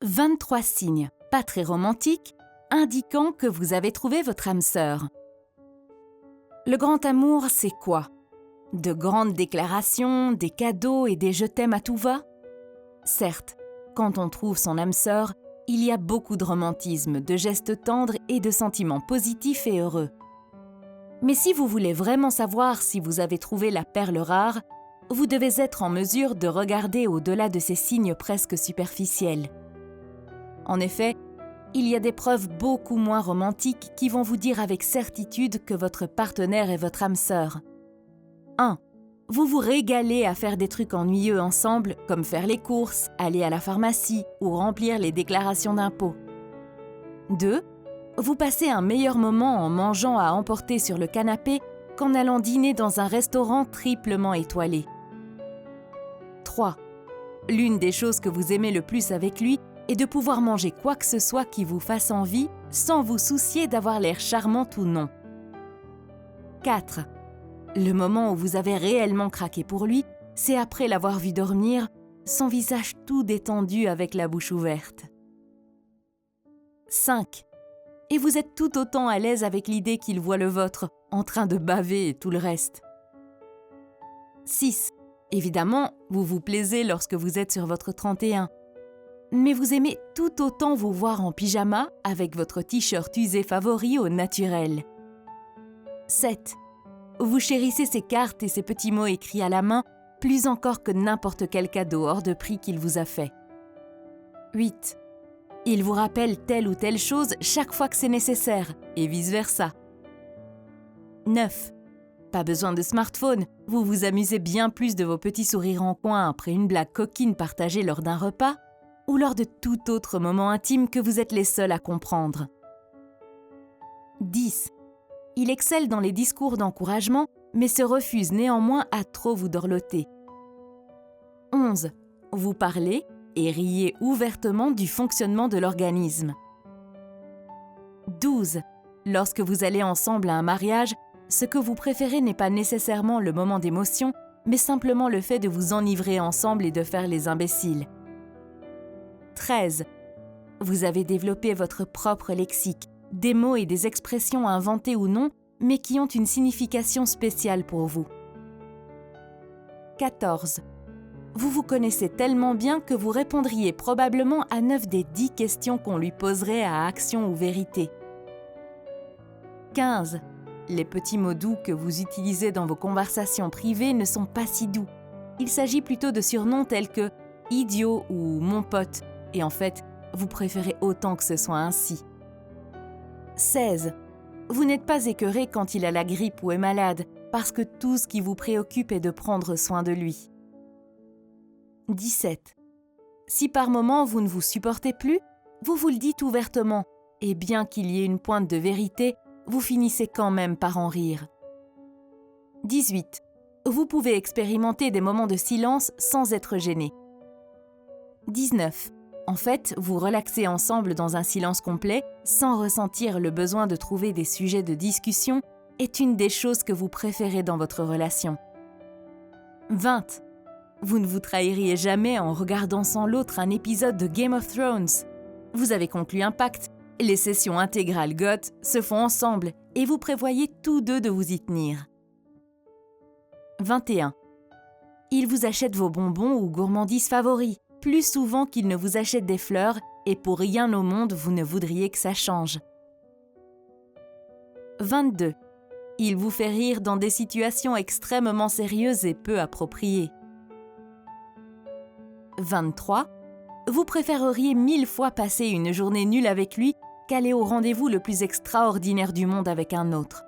23 signes, pas très romantiques, indiquant que vous avez trouvé votre âme sœur. Le grand amour, c'est quoi? De grandes déclarations, des cadeaux et des « je t'aime » à tout va? Certes, quand on trouve son âme sœur, il y a beaucoup de romantisme, de gestes tendres et de sentiments positifs et heureux. Mais si vous voulez vraiment savoir si vous avez trouvé la perle rare, vous devez être en mesure de regarder au-delà de ces signes presque superficiels. En effet, il y a des preuves beaucoup moins romantiques qui vont vous dire avec certitude que votre partenaire est votre âme sœur. 1. Vous vous régalez à faire des trucs ennuyeux ensemble, comme faire les courses, aller à la pharmacie ou remplir les déclarations d'impôts. 2. Vous passez un meilleur moment en mangeant à emporter sur le canapé qu'en allant dîner dans un restaurant triplement étoilé. 3. L'une des choses que vous aimez le plus avec lui est de pouvoir manger quoi que ce soit qui vous fasse envie sans vous soucier d'avoir l'air charmante ou non. 4. Le moment où vous avez réellement craqué pour lui, c'est après l'avoir vu dormir, son visage tout détendu avec la bouche ouverte. 5. Et vous êtes tout autant à l'aise avec l'idée qu'il voit le vôtre, en train de baver et tout le reste. 6. Évidemment, vous vous plaisez lorsque vous êtes sur votre 31. Mais vous aimez tout autant vous voir en pyjama avec votre t-shirt usé favori au naturel. 7. Vous chérissez ses cartes et ses petits mots écrits à la main plus encore que n'importe quel cadeau hors de prix qu'il vous a fait. 8. Il vous rappelle telle ou telle chose chaque fois que c'est nécessaire, et vice-versa. 9. Pas besoin de smartphone, vous vous amusez bien plus de vos petits sourires en coin après une blague coquine partagée lors d'un repas ou lors de tout autre moment intime que vous êtes les seuls à comprendre. 10. Il excelle dans les discours d'encouragement, mais se refuse néanmoins à trop vous dorloter. 11. Vous parlez et riez ouvertement du fonctionnement de l'organisme. 12. Lorsque vous allez ensemble à un mariage, ce que vous préférez n'est pas nécessairement le moment d'émotion, mais simplement le fait de vous enivrer ensemble et de faire les imbéciles. 13. Vous avez développé votre propre lexique, des mots et des expressions inventés ou non, mais qui ont une signification spéciale pour vous. 14. Vous vous connaissez tellement bien que vous répondriez probablement à 9 des 10 questions qu'on lui poserait à action ou vérité. 15. Les petits mots doux que vous utilisez dans vos conversations privées ne sont pas si doux. Il s'agit plutôt de surnoms tels que « idiot » ou « mon pote », et en fait, vous préférez autant que ce soit ainsi. 16. Vous n'êtes pas écœuré quand il a la grippe ou est malade, parce que tout ce qui vous préoccupe est de prendre soin de lui. 17. Si par moment vous ne vous supportez plus, vous vous le dites ouvertement, et bien qu'il y ait une pointe de vérité, vous finissez quand même par en rire. 18. Vous pouvez expérimenter des moments de silence sans être gêné. 19. En fait, vous relaxez ensemble dans un silence complet, sans ressentir le besoin de trouver des sujets de discussion, est une des choses que vous préférez dans votre relation. 20. Vous ne vous trahiriez jamais en regardant sans l'autre un épisode de Game of Thrones. Vous avez conclu un pacte, les sessions intégrales GOT se font ensemble et vous prévoyez tous deux de vous y tenir. 21. Il vous achète vos bonbons ou gourmandises favoris, plus souvent qu'il ne vous achète des fleurs, et pour rien au monde vous ne voudriez que ça change. 22. Il vous fait rire dans des situations extrêmement sérieuses et peu appropriées. 23. Vous préféreriez 1000 fois passer une journée nulle avec lui qu'aller au rendez-vous le plus extraordinaire du monde avec un autre.